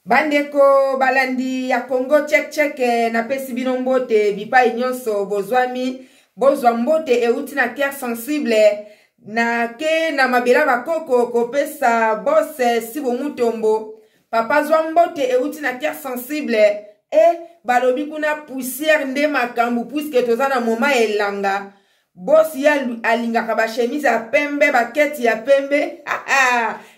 Bandeko balandi ya Congo check na pesi bino mbote bipai nyonso bozwami bozwa mbote euti na cœur sensible na ke na mabela bakoko kopesa bose sibo mutombo papa zwa mbote euti na cœur sensible balobi kuna poussière nde makambu puisque tozana moma elanga bosi ya alingaka ba chemise ya pembe baketi ya pembe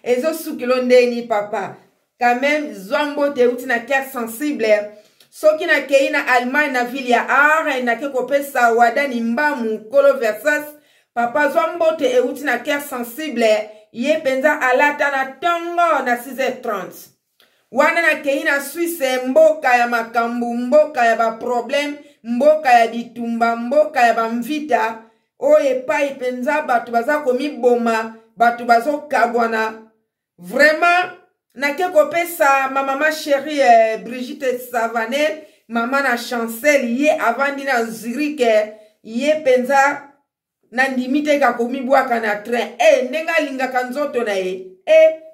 ezo sukilo ndeni papa quand même Zombo te uti na cœur sensible soki na kei na Allemagne na ville ya Art na ke kopesa wadani mbamu kolo versas papa Zombo te uti na cœur sensible ye penza alata na tongo na 6h30 wana na kei na Suisse mboka ya makambu mboka ya ba problème mboka ya bitumba mboka ya ba mvita oye pai penza batu baza komiboma batu bazo kabwana vraiment na ke kopesa ma maman chérie Brigitte Savané maman na Chancel ye avandi na Zurich ye penza na ndimite ka komibwaka na train nenga lingaka nzoto na ye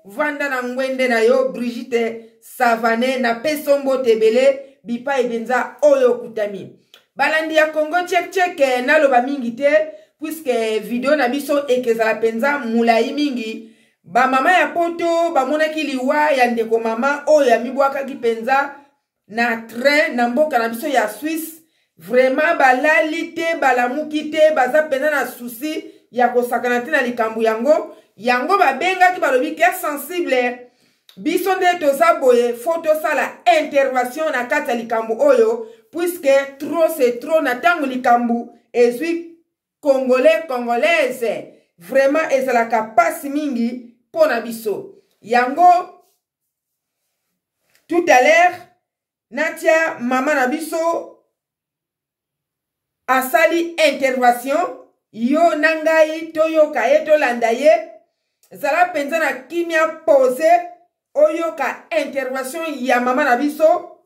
vanda na ngwende na yo Brigitte Savané na peso mbote bele bipa ebenza oyo kutami balandi ya Congo check na loba mingi te puisque video na biso ekezala penza mulai mingi ba mama ya poto ba monaki liwa ya ndeko mama oyo ya mibwaka kipenza na train na mboka na biso ya Suisse vraiment balali te balamuki te baza penza na souci ya kosakana te na likambu yango babengaki balobi cœur sensible biso nde toza boye photo sala intervention na kati ya likambu oyo puisque trop c'est trop na tango likambu ezwi congolaise vraiment ezalaka pasi mingi pona biso yango tout à l'heure natia mama na biso asali intervention yo nangai toyoka ye tolanda ye zala penza na kimia pose oyoka intervention ya mama na biso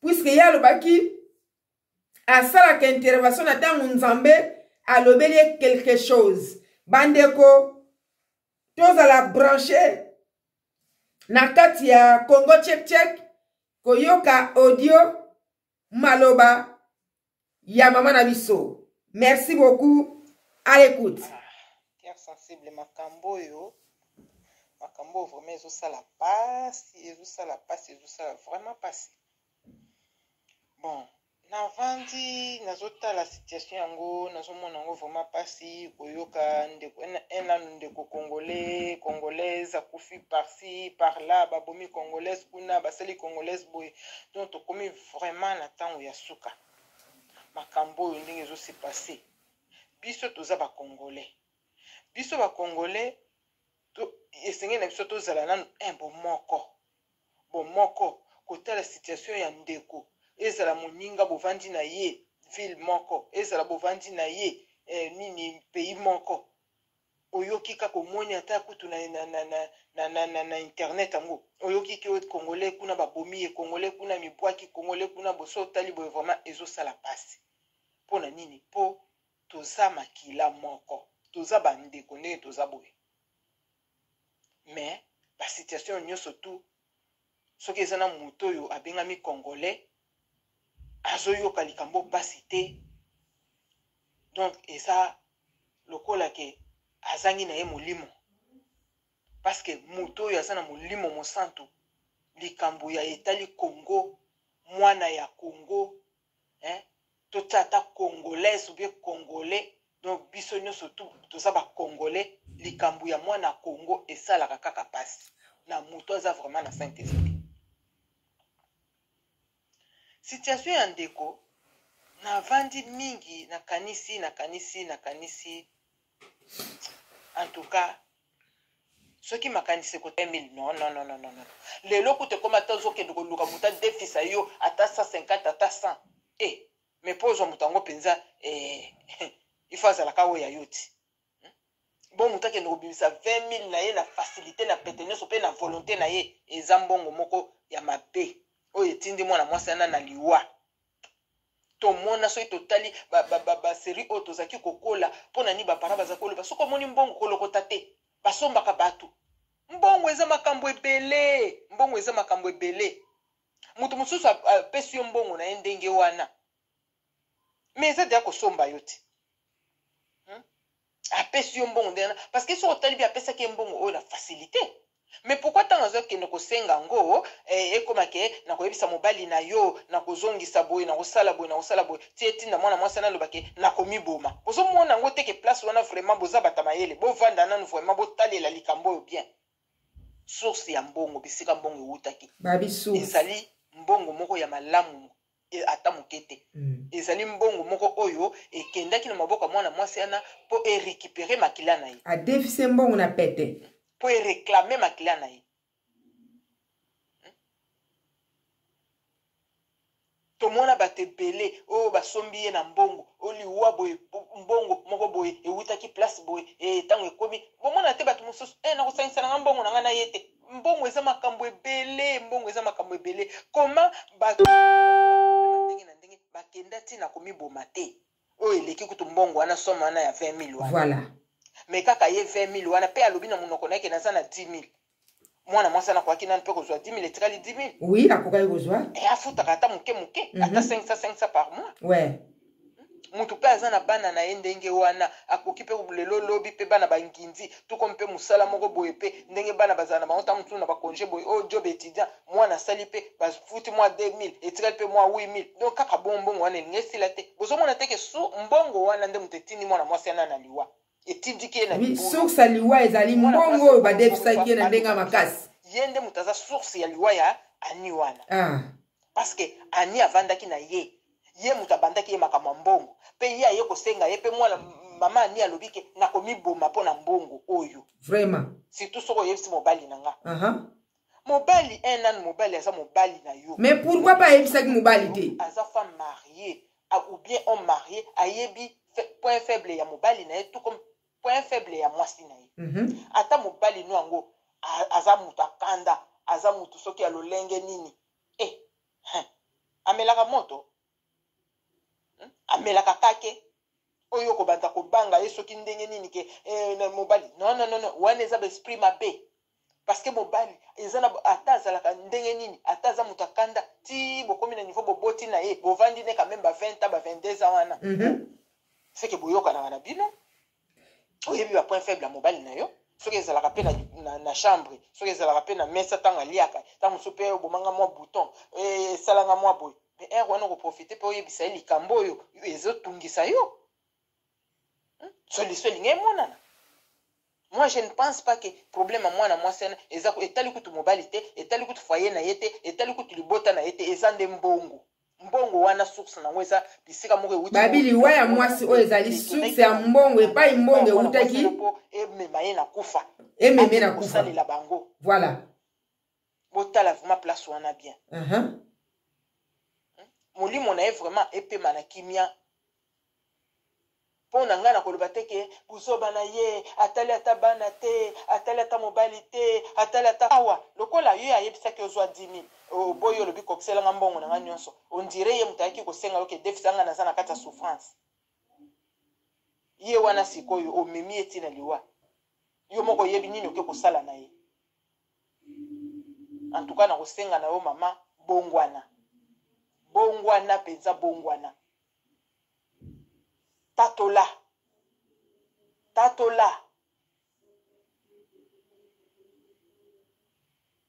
puisque ya lobaki asalaka intervention na tango nzambe alobeli quelque chose bandeko tozala branché na kati ya Congo check koyoka audio maloba ya mama na biso. Merci beaucoup, à l'écoute. Cœur sensible makambo yo makambo vraiment ezo sala pasi vraiment pasi. Bon navandi nazota la situation yango nazomona yango vraiment pasi koyoka ndeko congolaise akufi par-ci par-là babomi congolaise kuna basali congolaise boye donc tokomi vraiment na tango ya suka makambo oyo ndenge ezosi passé biso toza bacongolais esengeli na biso tozala nanu bomoko kotala situation ya ndeko ezala moninga bovandi na ye ville moko ezala bovandi na ye nini pays moko oyoki kaka omoni ata kutu na internet yango oyoki ke congolais kuna babomi ye congolais kuna mibwaki congolais kuna boso otali boye vraiment ezosala pasi mpona nini mpo toza makila moko toza bandeko ndenge toza boye mais basituation nyonso tu soki eza na moto oyo abengami congolais azoyoka likambo pasi te donc eza lokola ke azangi na ye molimo parce que moto oyo aza na molimo mosantu likambo ya etali Congo mwana ya Congo totata congolaise ou bien congolais donc biso nyonso toza ba congolais likambo ya mwana Congo esalaka kaka pasi na moto aza vraiment na Saint-Esprit. Situation ya ndeko na vandi mingi na kanisi en tout cas soki makanisi ko 1000 non lelo kute koma tazo ke ndoko muta defisa yo ata 150 ata 100 mais pose mutango penza ifaza la kawo ya yoti bon mutake ndoko bimisa 20000 na ye na facilité na pétenance pe na volonté na ye ezambongo moko ya mabe oye tindi mwana mwasi na liwa to mona so totali ba série auto zaki kokola pona ni ba para baza koloba soko moni mbongo kolokota te basombaka batu mbongo eza makambo ebele mbongo eza makambo ebele mutu mosusu apesi yo mbongo na ye ndenge wana mais eza deya kosomba yo te apesi yo mbongo ndenge parce que soki otali bi apesaki ye mbongo oyo na facilité mais pourquoi ntango azokende kosenga yango ekomake na koyebisa mobali na yo na kozongisa boye na kosala boye tie tinda mwana mwasi nalobake na komiboma ozomona yango teke place wana vraiment boza bata mayele bovanda nanu vraiment botalela likambo oyo bien source ya mbongo bisika mbongo ewutaki ezali mbongo moko ya malamu ata moke te ezali mbongo moko oyo ekendaki na maboko mwana mwasi ana mpo erécupere makila na ye adefise mbongo na pete mpo eréclame makila na ye tomona bato ebele oyo basombi ye na mbongo oliwa boye mbongo moko boye ewutaki place boye ntango ekomi bomona te bato mosusu nakosangisa nanga mbongo na ngai na ye te mbongo eza makambo ebele mbongo eza makambo ebele koma bato ndenge na ndenge bakenda ntina komiboma te oyo eleki kutu mbongo wana soma wana ya 20 000 wana voilà me kaka ye 20 000 wana mpe alobi na monoko na yeke naza na 10 000 mwana mwasi anakoki nani mpe kozwa 10 000 etikali 10 000 oui akokaki kozwa afutaka ata moke moke ata 500 par mois ouais mutu mpe aza na bana na ye ndenge wana akoki mpe lelo lobi mpe bana bangindi tuko mpe mosala moko boye mpe ndenge bana bazala na bango ntango mosusu na bakonge boye oyo job étudiant mwana asali mpe bafuti mwa 2 000 etikali mpe mwa 8 000 donc kaka bonbongo wana elingi esila te bozomona teke su mbongo wana nde moto etindi mwana mwasi ana na liwa etindiki ye na libulu source ya liwa ezali mbongo oyo badefisaki ye na ndenge ya makasi ye nde moto aza source ya liwa ya ani wana parce que ani avandaki na ye moto abandaki ye makambo ya mbongo mpe ye aye kosenga ye mpe mwana mama ani alobi ke nakomiboma mpo na mbongo oyo vraiment surtout soki oyebisi mobali na nga mobali nani mobali aza mobali na yo mais pourquoi pas ayebisaki mobali te aza femme mariée ou bien homme marié ayebi point faible ya mobali na ye tout comme point faible ya mwasi na ye ata mobali no yango aza moto akanda aza moto soki ya lolenge nini amelaka moto amelaka kake oyo kobanda kobanga ye soki ndenge nini ke na mobali non wana eza baesprit mabe parce que mobali eza na ata azalaka ndenge nini ata aza moto akanda ti bokomi na niveau boboti na ye bovandi ne quand même ba 20 ans ba 22 ans wana c'est que boyokanaka na bino oyebi ba point faible ya mobali na yo soki ezalaka mpe na chambre soki ezalaka mpe na mesa ntango aliaka ntango mosusu mpe obomanga mwa bouton esalanga mwa boye mais ere wana okoprofite mpe oyebisa ye likambo oyo ezotungisa yo solution elingi emonana moi je ne pense pas que problème ya mwana mwasi wana eza etali kutu mobali te etali kutu foye na ye te etali kutu libota na ye te eza nde mbongo wana source nango eza bisika moko ewuti babiliwa ya mwasi oyo ezali source ya mbongo epai mbongo ewutaki emema ye na kufa ememe na kufa kosalela bango voilà botala vraiment place wana bien molimo na ye vraiment epema na kimia mpo na ngai na koloba te ke buzoba na ye atali ata bana te atali ata mobali te atali ata awa lokola yo ayebisaki ozwa 10 000 boyo olobi kokiselanga mbongo na ngai nyonso ondire ye moto ayaki kosenga yo ke defisanga naza na kati ya souffrance ye wana sikoyo omemi ye ntina liwa yo moko oyebi nini oke kosala na ye en tout cas na kosenga na yo mama bongwana mpenza bongwana tatola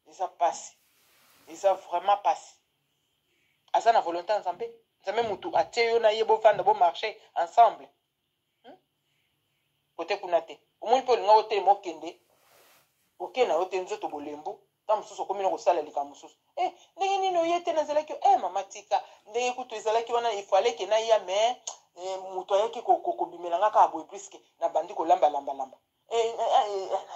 eza pasi eza vraiment pasi aza na volonté ya nzambe mutu atie yo na ye bovanda bomarche ensemble kote kuna te omoni mpe olinga otelema okende okende na yo te nzoto bolembu ta mosusu okomi na kosala likambo mosusu ndenge nini oye te nazalaki mama tika ndenge kutu ezalaki wana ifaleke na ya me moto ayaki kobimela nga kaka boye puiske nabandi kolambalamba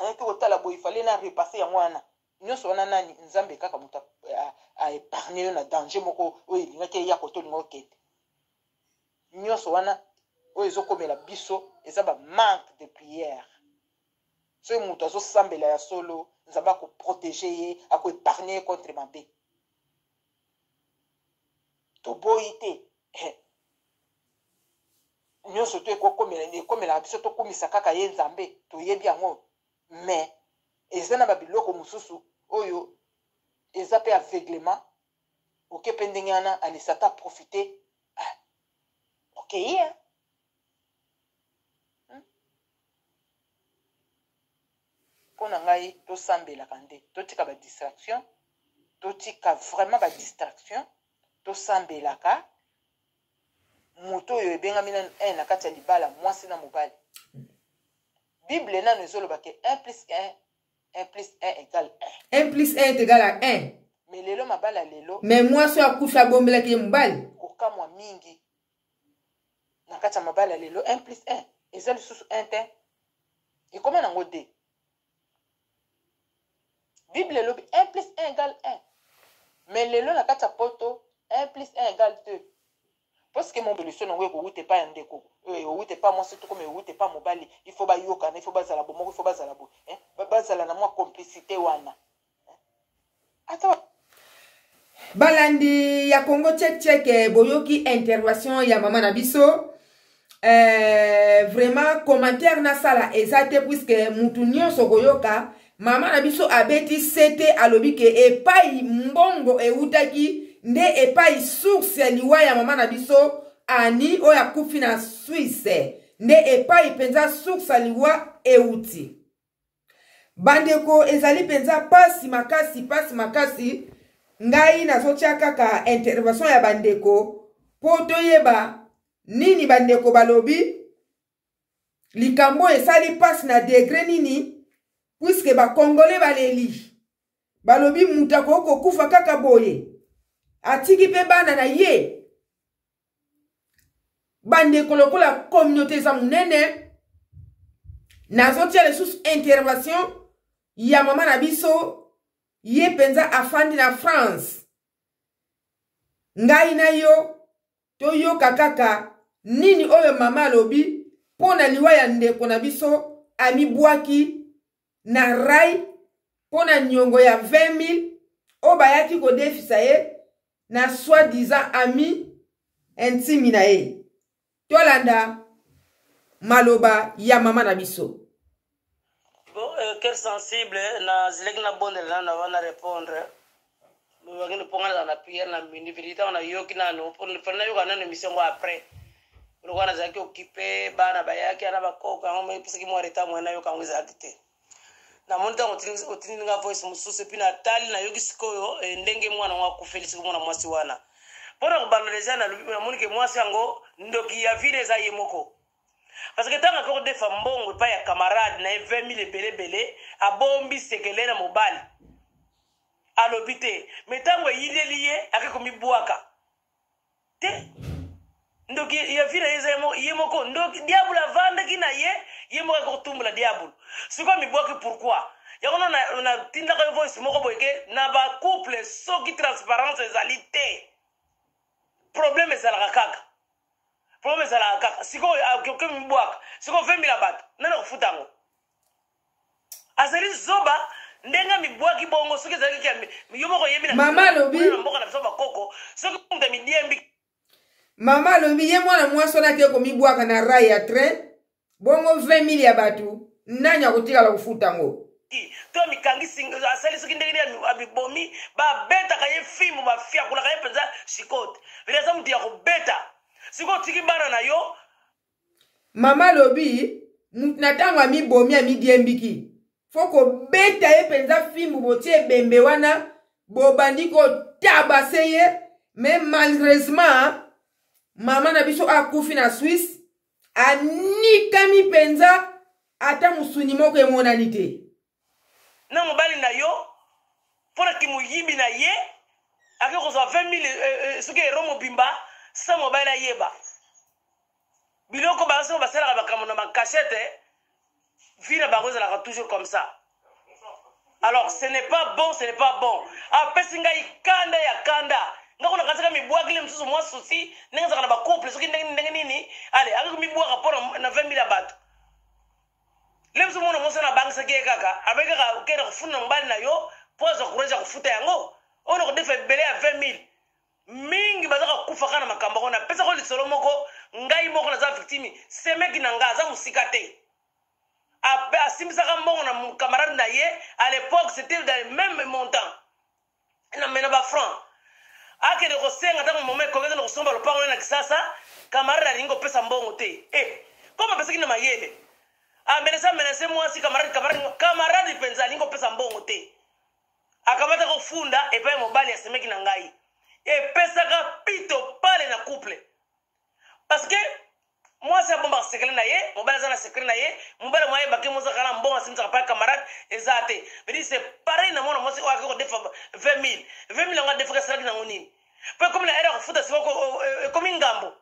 ayaki kotala boye ifale na repasse yango wana nyonso wana nani nzambe kaka moto aépargne yo na danger moko oyo elingaki eya kote olinga okende nyonso wana oyo ezokomela biso eza bamanque de prière soki moto azosambela ya solo nzambe akoprotege ye akoépargne ye contre mabe toboyi te nyonso to ekomelaka biso tokumisa kaka ye nzambe toyebi yango mais eza na babiloko mosusu oyo eza pe aveuglement oke pe ndenge wana anisata profite okeye mpona ngai tosambelaka nde totika badistraction totika vraiment badistraction tosambelaka moto oyo ebengami nanu 1 na kati ya libala mwasi na mobali bible nano ezoloba ke 1 plus 1 égale 1 1 plus 1 est égal à 1 mais lelo mabala lelo mais mwasi akufi abombelaki ye mobali kokamwa mingi na kati ya mabala lelo 1 plus 1 eza lisusu 1 te ekoma nango de bible elobi 1 plus 1 égale 1 mais lelo na kati ya poto 1 plus 1 égale 2 parce que mon solution nango ekowute pa ya ndeko ewute pa mwasi to comme ewute pa mobali il faut bayokana il faut bazala bo moko il faut bazala bo bazala na mwa complicité wana ata balandi ya Congo Tchèque boyoki intervention ya mama na biso vraiment commentaire na sala ezate puisque mutu nyonso koyoka mama na biso abeti sete alobi ke epai mbongo eutaki nde epai source ya liwa ya mama na biso ani oya kufi na Suisse nde epai penza source ya liwa euti bandeko ezali penza pasi makasi ngai nazotia kaka intervention ya bandeko po toyeba nini bandeko balobi likambo esali pasi na degré nini puisque ba congolais baleli balobi mutako kokufa kaka boye atiki pe bana na ye bandeko lokola communauté za munene nazotia lisusu intervention ya mama na biso ye penza afandi na France ngai na yo toyoka kaka nini oyo mama alobi pona liwa ya ndeko na biso amibwaki na rai pona nyongo ya 20 000 o bayaki kodefisa ye na soi-disant ami intime na ye tolanda maloba ya mama na biso. Bon, quel sensible na zilek na bonde na wana répondre wangine ponga na prière na mini vérité on a yoki na no pour na yoka na émission après le wana zaki occupé bana bayaki ana bakoka ngome pisiki mo reta mo na yoka ngweza akite na monta otini nga voice mususu pina tali na yoki sikoyo ndenge mwana wa kufelisi mwana mwasi wana pona kubanaliza na lubi na monike mwasi yango ndoki ya vile za yemoko. Parce que tant que des femmes bongo pas ya camarade na 20 000 belé a bombi sekele na mobali alobité mais tango yile lié akiko mibwaka te ndoki ya vile yemoko ndoki diable avande kina yemo ko tumbula diable siko mibwaki pourquoi yakona na tinda ko voice moko boyeke na ba couple soki transparence ezalité problème ezala kaka problème c'est la kaka siko quelqu'un mbwaka siko 20 000 bato nana kufuta ngo azali zoba ndenga mibwaki bongo soki ezali kia yomoko yebina mama lobi mboka na soba koko soki munda midiembi mama lobi ye mwana mwaso na keko mibwaka na rai ya train bongo 20 000 ya bato nanya kutika la kufuta ngo to mikangi singo asali soki ndenge ya abibomi ba beta kaye fimu ba fia kula kaye penza shikote vile za mtu ya kubeta siko tiki bana na yo mama lobi mutango amibomi amidiembiki foko beta ye penza fimu botie bembe wana bobandiko tabaseye mais malheureusement mama na biso akufi na Suisse anikami penza ata musuni moko emonanite na mobali na yo pona kimuyibi na ye akiko za 20 000 suke romo bimba sa mobile yeba biloko baso basala bakamo na makachette vina bagoza la toujours comme ça. Alors ce n'est pas bon, ce n'est pas bon. Apesinga ikanda ya kanda ngako na katika mibwagile msusu mwa susi nenga kana ba couple soki ndenge nini ale akiko mibwaga pona na 20 000 bato lemso mona mosa na bank sake kaka abeka ka kera kufuna mbali na yo poza kureja kufuta yango ono ko defa bele ya 20 000 mingi bazaka kufa kana makamba kona pesa ko lisolo moko ngai moko na za victime semeki na ngaza musika te asimisaka mbongo na camarade na ye. À l'époque c'était dans le même montant na mena ba franc akende kosenga tango moment kongeza na kusomba lopango na kisasa camarade alingo pesa mbongo te koma pesa kina mayele menese mwasi camarade penza alingo pesa mbongo te akamata kofunda epai mobali asemeki na ngai epesaka pito pale na couple parce que mwasi abomba sekele na ye mobali aza na sekele na ye mobali mwaye bake moza kala mbongo asimisa pa camarade eza te mais c'est pareil na mona mwasi kwa ko defa 20000 nga defa salaki na ngonini pe comme la era kufuta siko comme ngambo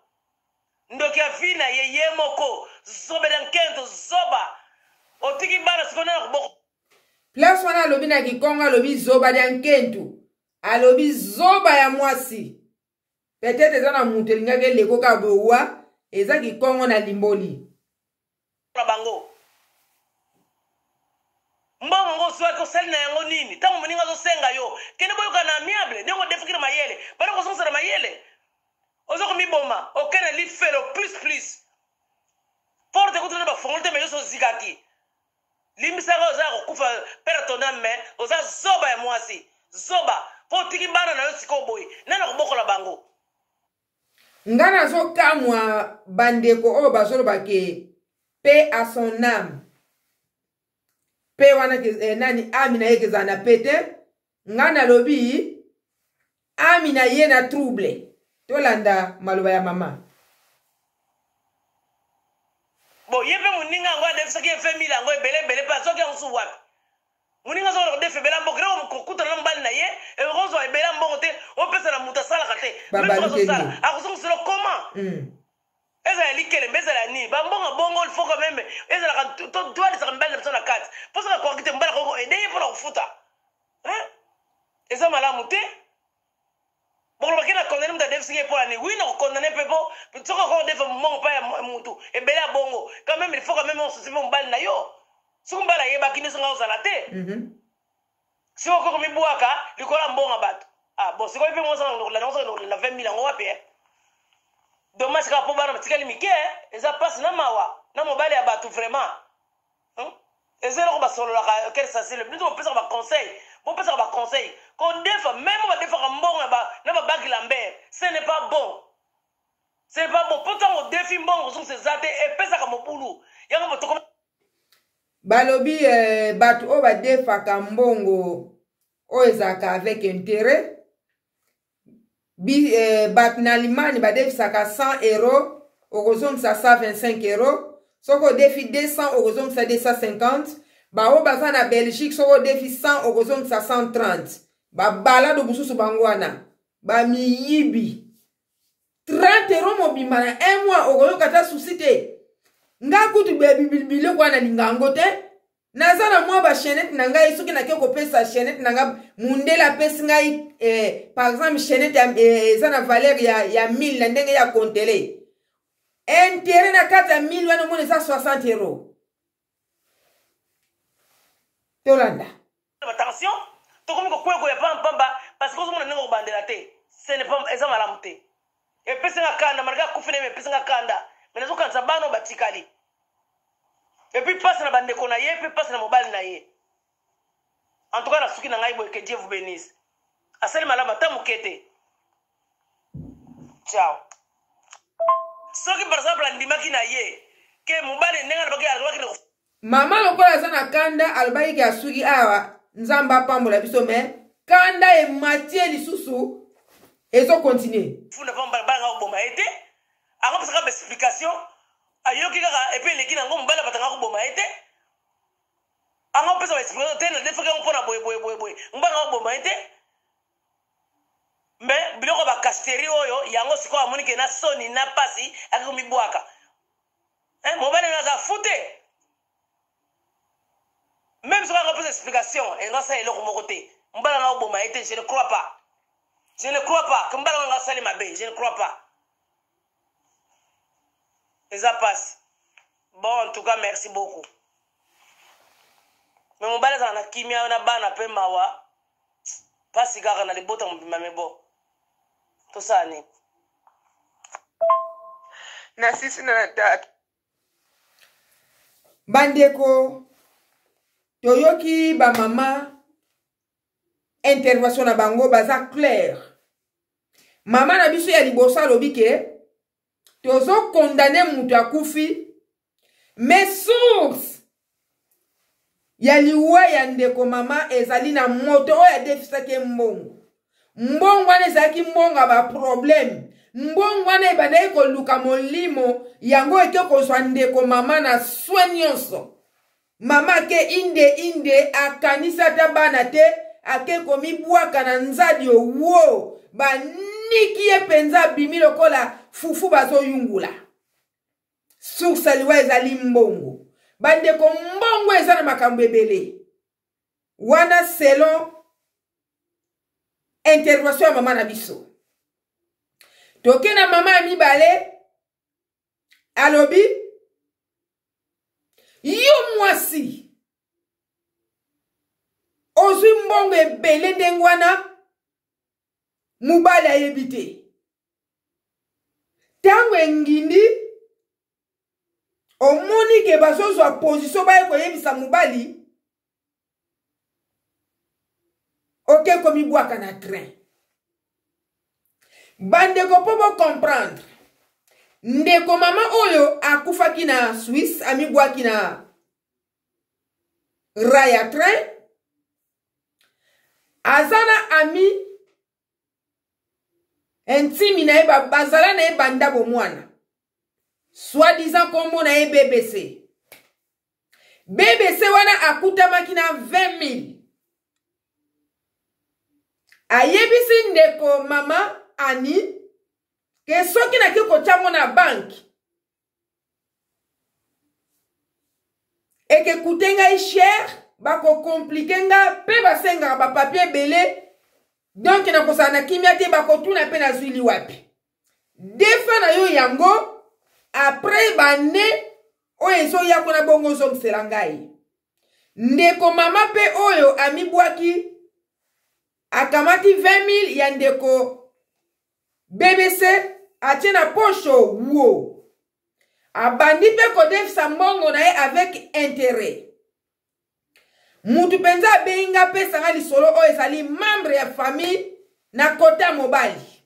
ndoki afina ye moko zobe dan kento zoba otiki bana siko na kuboko place wana alobi na Kikongo alobi zoba dan kento alobi zoba ya mwasi peut-être eza na mutu elingaki eleko ka bowa eza Kikongo na limboli bango mbongo ngo swa ko sel na yango nini tango moninga zo senga yo kene boyo kana amiable ndeko defikira mayele bana ko sonsera mayele ozo ko miboma okene li felo plus forte ko tuna ba fongolte me yo so zigaki limisaka oza ko kufa peratona me oza zoba ya mwasi zoba potiki bana na yo siko boy nana ko bokola bango ngana zo kamwa bandeko oyo bazoloba ke paix à son âme paix wana nani ami na ye kezala na pete ngana lobi ami na ye na trouble tolanda maloba ya mama bo yebe muninga ngo adefisaki efemile yango ebele pa soki yango su wapi muninga zo defe bela mbongo reko mukokutana na mbali na ye ekozwa ebela mbongo te opesa na mutu asalaka te mesala akozongiselo koma eza ya likele mbezala ya nini bambongo bongo il faut quand même ezalaka toadisaka mbali na biso na kati mposaka koki te mbali koko ede ye mpona kofuta eza malamu te bolobaki na kondane mutu adefisiki mpola nini wi na kokondane mpe po soki oko defa mbongo mpa ya mutu ebele ya bongo quand même il faut quand même osusi mpe mobali na yo soki mbala yebaki nde songa ozala te si okoko mibwaka likola mbongo bato bon sikoyi mpe mozokolanda 20000 yango wapi dommage kaka mpo bana batikali mike eza mpasi na mawa na mobali ya bato vraiment eza eloko basololaka kere sasile biso bopesaka baconseil kodefa meme badefaka mbongo na babaki lambert ce n'est pas bon mpo ntango odefi mbongo kozongisa eza te epesaka mobulu yango motoko balobi bato oyo badefaka mbongo oyo ezalaka avec intérêt bato na Allemagne badefisaka 100 euros okozongisa 125 euros soki odefi 200 okozongisa 250 baoyo baza na Belgique soki odefi 100 okozongisa 130 babalado bususu bango wana bamiyibi 30 euros mobimba na 1 mois okoyoka ta susi te nga kutu biloko wana lingango te naza na mwa bachenete na ngai soki nake kopesa chenete na nga mundele apesi ngai par exemple chenete eza na valeur ya 1000 na ndenge ya kontele intérêt na kati ya 1000 wana omona eza 60 euros tolanda attention tokomi kokwekoya pampamba parce que ozomona ndenge kobandela te eza malamu te epesinga kanda marika akufi na ye epesinga kanda me nazokanisa bana oyo batikali epuis pasi na bandeko na ye epuis pasi na mobali na ye en tout cas na suki na ngai boye que Dieu vous bénisse asali malamu ata moke te ciao soki par exemple andimaki na ye ke mobali ndenge alobaki na mama lokola aza na kanda alobaki ke asuki awa nzambe apambola biso me kanda ematie lisusu ezokontinue funa banga koboma ye te akopesaka baexplication ayoki kaka epe eleki nango mobali abatanga koboma ye te angopesa baexplication te na defaki yango mpona boye mbanga koboma ye te me biloko bakasteri oyo yango sikoyo amoni ke na soni na pasi akaki komibwaka mobali naza fu te même soki angopesa explication engasala eloko moko te mbala nga koboma ye te je ne crois pas que mbala nga asali mabe je ne crois pas eza passe bon en tout cas merci beaucoup me mobali azala na kimia na bana mpe mawa pasi kaka na libota mobima me bo tosala nini na sisi na tata Bandeko toyoki ba mama intervention na bango baza clair. Mama na biso ya libosa lobi ke tozo condamner mutu akufi mais source ya liwa ya ndeko mama ezali na moto oyo adefisaki mbongo. Mbongo wana ezalaki mbongo ba problème. Mbongo wana ebandaki koluka molimo yango eke kozwa ndeko mama na soin nyonso. Mama ke inde akanisa ata bana te ake komibwaka na nzadi owo baniki ye penza bimi lokola fufu bazoyungula. Source liwa ezali mbongo. Bandeko mbongo eza na makambo ebele. Wana selon intervention ya mama na biso. Toke na mama ya mibale alobi yo mwasi ozwi mbongo ebele ndenge wana mobali ayebi te. Ntango engindi omoni ke bazozwa position baye koyebisa mobali oke komibwaka na train. Bandeko po bo comprendre. Ndeko mama oyo akufaki na Suisse amibwaki na raya train. Azana ami intime na eba bazala na eba ndabo mwana. Soi-disant kombo na BBC. BBC wana akutamaki na 20,000. Ayebisi ndeko mama ani ke soki na kiko chango na banki eke kutenga cher bako komplike nga pe basenga ba papier belé donc na kosana kimia te bako tuna pe na zwili wapi defa na yo yango après bane oyo ya kona bongo zo mselangai ndeko mama pe oyo amibwaki akamati 20,000 ya ndeko BBC atie na pocho wo. Abandi pe kodefisa mbongo na ye avec intérêt. Mutu penza benga pe sanga lisolo o ezali membre ya famille na kota mobali.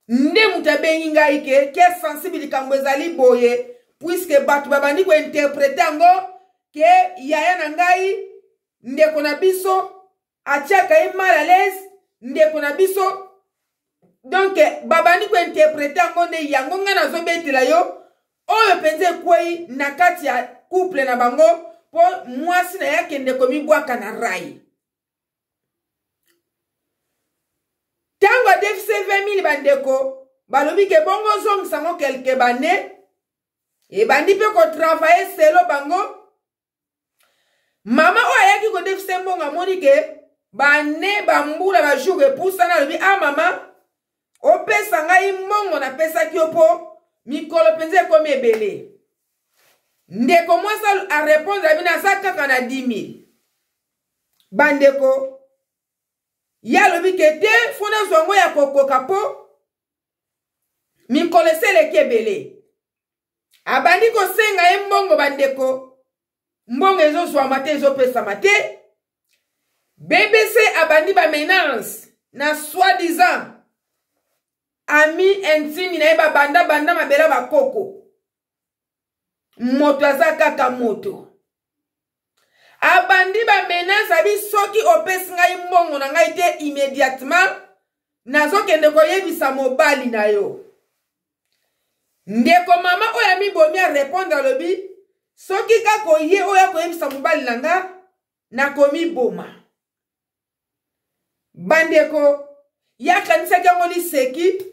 Nde mutu benga ike ke sensible kambo ezali boye puisque batu babandi ko interpréter ngo ke yaya na ngai ndeko na biso atiaka ye mal à l'aise ndeko na biso. Donc babani ko interpréter ngo ne yango nga na zo betela yo oyo penze kwei na kati ya couple na bango po mwasi na yake ndeko mibwaka na rai. Tango defise 20,000 bandeko balobi ke bongo zongisa quelque bane e bandi pe ko travailler selo bango. Mama o ayaki ko defise mbonga moni ke bane bambula ba jour epusa na lobi mama opesa ngai mbongo na pesa kiopo mikolo penze komi ebele. Ndeko mwasa a répondre abina sa kaka na 10,000. Bandeko ya lobi kete fona zongo ya kokoka po mikolo sele kebele. Abandi ko senga mbongo bandeko mbongo ezozwa mate ezopesa mate. BBC abandi ba menace na soi-disant ami intime na eba banda mabela bakoko. Moto aza kaka moto. Abandi ba menace abi soki opesi ngai mbongo na ngai te immédiatement nazo kende koyebisa mobali na yo. Ndeko mama oya mibomi a répondre lobi soki kako ye oya koyebisa mobali na nga na komi boma. Bandeko ya kanisa kango li seki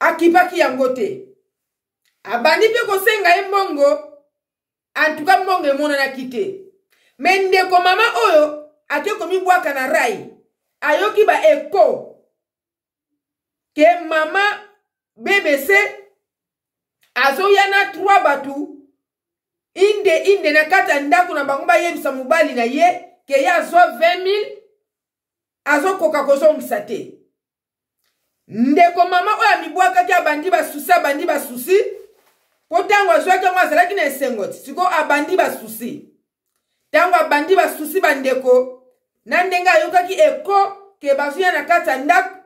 akipaki yango te. Abandi pe ko senga mbongo en tout cas mbongo emona na kite. Mais ndeko mama oyo ake komi bwaka na rai ayoki ba eko ke mama BBC azoya na 3 batu inde na kata ndako na bango ba yebisa mobali na ye ke ya zo 20,000 azo koka kozongisa te. Ndeko mama oya mibwaka kia bandi basusi po tango azwaki yango azalaki na esengo ti siko abandi basusi tango abandi basusi bandeko na ndenge ayokaki eko ke bazuya na kati ya ndako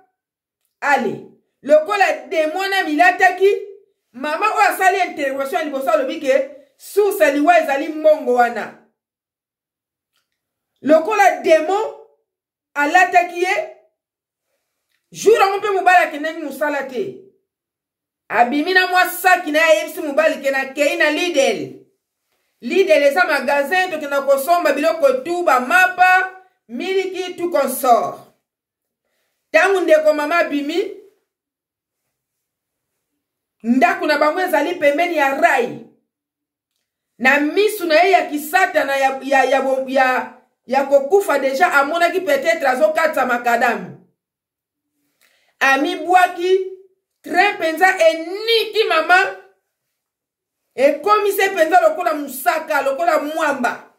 ale lokola demona milataki mama oyo asali intervention ya liboso alobi ke source liwa ezali mbongo wana lokola demo alataki ye jour yango mpe mobali akendaki mosala te abimi na mwa saki na ye ayebisi mobali ke nakei na lidel eza magazin tokenda kosomba biloko tu bamapa miliki tu consort ntango ndeko mama abimi ndako na bango ezali pembeni ya rai na misu na ye ya kisatana ya kokufa deja amonaki peut-être azokatisa makadamu amibwaki train mpenza eniki mama ekomise mpenza lokola musaka lokola mwamba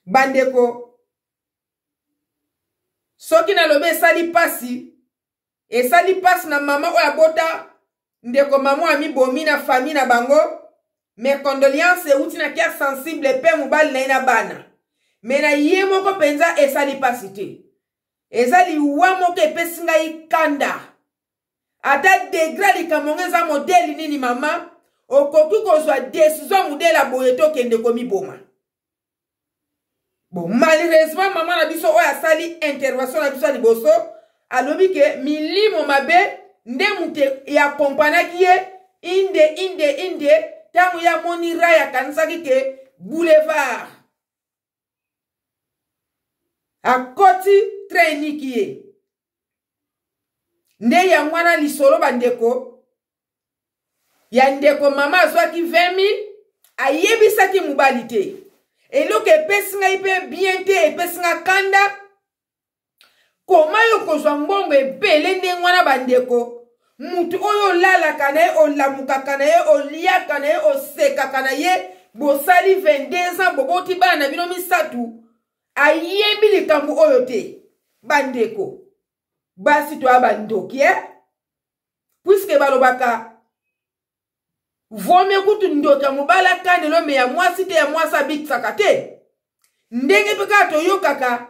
bandeko soki nalobi esali pasi na mama oyo abota ndeko mama amibomi na famille na bango mes condoléances euti na kia sensible pe mobali na ye na bana me na ye moko mpenza esali pasi te eza liwa moko epesi ngai kanda ata degra likambo ngo eza modeli nini mama okoki kozwa décision modela boye tokende komiboma bon malheureusement mama na biso oyo asali intervention na biso ya liboso alobi ke milimo mabe nde mute ya kompanaki ye inde tango ya moni rai akanisaki ke boulevard akoti train niki ye nde yango wana lisolo bandeko ya ndeko mama azwaki 20,000 ayebisaki mobali te eloko epesi ngai mpe bien te epesi nga kanda koma yo kozwa mbongo ebele ndenge wana bandeko mutu oyo olalaka na ye olamukaka na ye oliaka na ye osekaka na ye bosali 22 ans boboti bana na bino misatu ayebi likambo oyo te bandeko basi to abandoki puisque balobaka vome kutu ndoka mobala kandelo me ya mwasi te ya mwasi abikisaka te ndenge mpe kaka toyokaka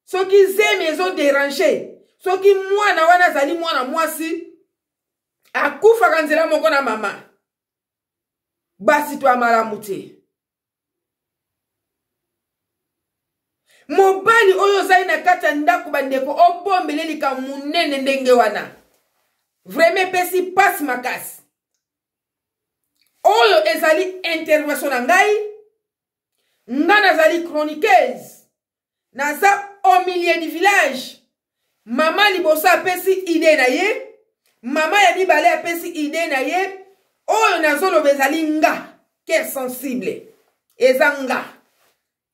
soki zemi ezoderange soki mwana wana azali mwana mwasi akufaka nzela moko na mama basi to amalamu te mobali oyo ozali na kati ya ndako bandeko obombele likambo munene ndenge wana vraiment epesi pasi makasi oyo ezali intervention na ngai nazali chroniqueuse naza au milieu du village mama liboso apesi ide na ye mama ya mibale apesi ide na ye oyo nazoloba ezali nga ke sensible eza nga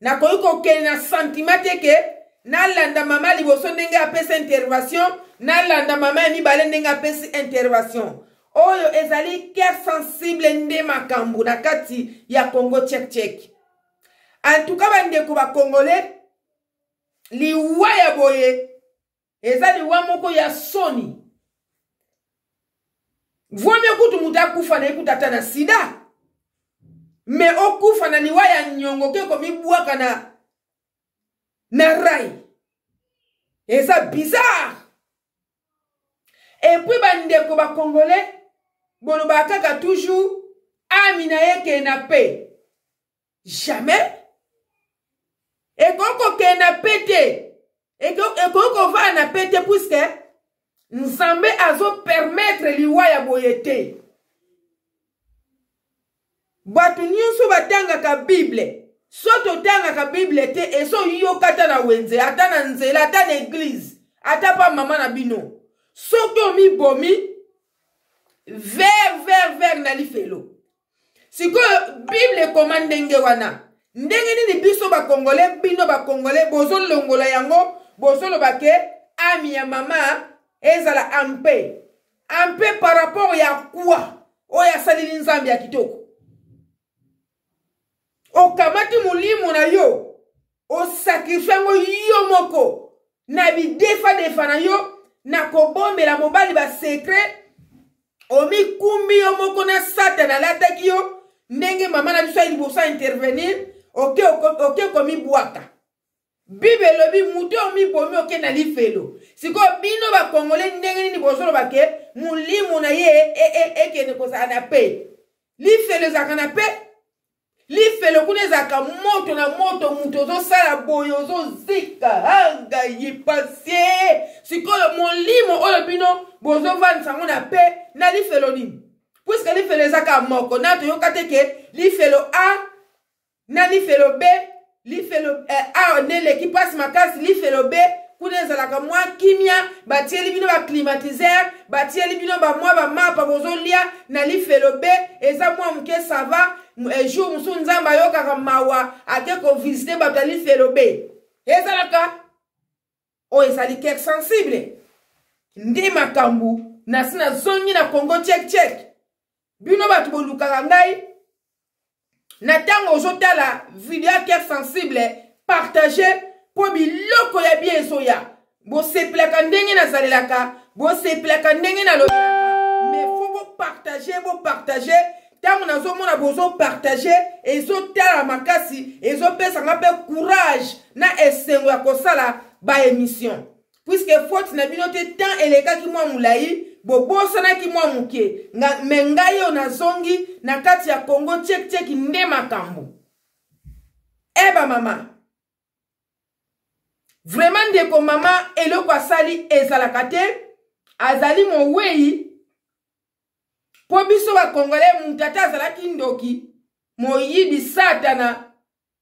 nakoki kokende na sentiment te ke nalanda mama liboso ndenge apesi intervention nalanda mama ya mibale ndenge apesi intervention oyo ezali ke sensible nde makambo na kati ya Congo tchek en tout cas bandeko bakongole liwa ya boye eza liwa moko ya soni vwame kutu mutu akufa na ekutata na sida me okufa na liwa ya nyongo ke komibwaka na rai eza bizarre et puis bandeko bakongole boloba kaka toujours ami na ye ke na pe jamais ekoko ke na pete ekoko va na pete puisque nzambe azo permettre liwa ya boye te batu nyonso batangaka bible so totangaka bible te eso yokata na wenze ata na nzela ata na église ata pa mama na bino soki omibomi ver na lifelo sikoyo bible ekoma ndenge wana ndenge nini biso bakongole bino bakongole bozolongola yango bozoloba ke ami ya mama ezala ampe par rapport ya kwa oyo asalili nzambe ya kitoko okamati mulimu na yo osakrifie yango yo moko na bidefa na yo na kobombela mobali basekre omi kumbi yo moko na satana alataki yo ndenge mama na biso liboso intervenir oke komi bwaka Bible lobi muto omi bomi oke na lifelo siko bino ba kongole ndenge nini bozolo bake mulimu na ye ekene kosa na pe lifelo za kana pe lifelo kune za ka moto na moto muto zo sala boyo zo zika hanga yipasie siko molimo oyo bino bozo van sango na pe na lifelo nini puisque lifelo za ka moko na to yokate ke lifelo A na lifelo B lifelo A nele ki passe makasi lifelo B kuna ezalaka mwa kimia batieli bino ba climatiseur batieli bino ba mwa ba mapa bozolia na lifelo B eza mwa muke sava jour musu nzamba yokaka mawa ake ko visiter ba lifelo B ezalaka o ezali kek sensible ndi makambu na sina zongi na Congo check bino batu bolukaka ngai na tango ozotala video kek sensible partager po biloko ya bien soya bo seplaka ndenge na zalelaka bo seplaka ndenge na lobelaka mais faut bo partager tango nazomona bozo partager ezotala makasi ezopesanga pe courage na esengo ya kosala ba émission puisque faute na bino te temps elekaki mwa mulai bobosanaki mwa muke me ngai yo nazongi na kati ya Congo check nde makambo eba mama vraiment ndeko mama eloko asali ezalaka te azali mowei po biso bakongole mutata azalaki ndoki moyibi satana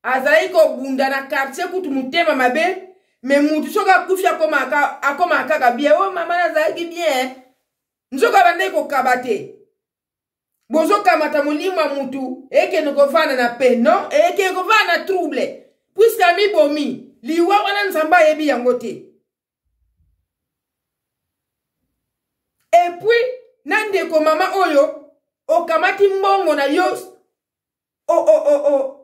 azalaki kobunda na quartier kutu mutema mabe me mutu soka akufi akoma kaka bien o mama nazalaki bien nzoka bandai kokaba te bozokamata molimo ya mutu ekende kovanda na pe non ekende kovanda na trouble puisque amibomi liwa wana nzamba yebi yango te et puis nandeko mama oyo okamati mbongo na yo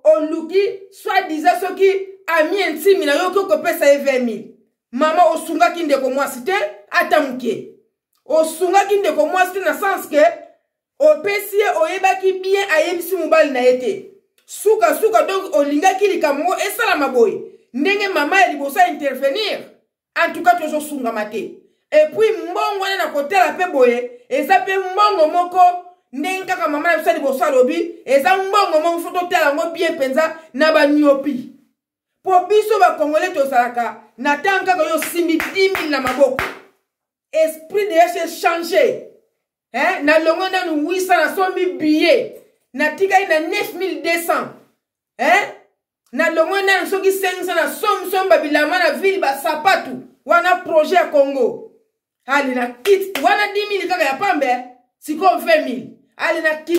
oluki soit disant soki ami intime na yo kokopesa ye 20,000 mama osungaki ndeko mwasi te ata muke osungaki ndeko mwasi te na sens ke opesi ye oyebaki bien ayebisi mobali na ye te suka donc olingaki likambo esalama boye ndenge mama ya liboso intervenir en tout cas tozosungama te et puis mbongo wana na kotala pe boye eza pe mbongo moko ndenge kaka mama na biso liboso alobi eza mbongo moko fo totala yango bien mpenza na baniopi po biso bakongole tozalaka na ntango kaka yo simbi 10,000 na maboko esprit de yese changer na longo nanu 800 na sombi billet na tikai na 9,200 na longo nanu soki 500 na somba bilama na ville ba sapatu wana projet ya Congo ali na kit wana 10,000 kaka ya pambe siko 20,000 ali na kit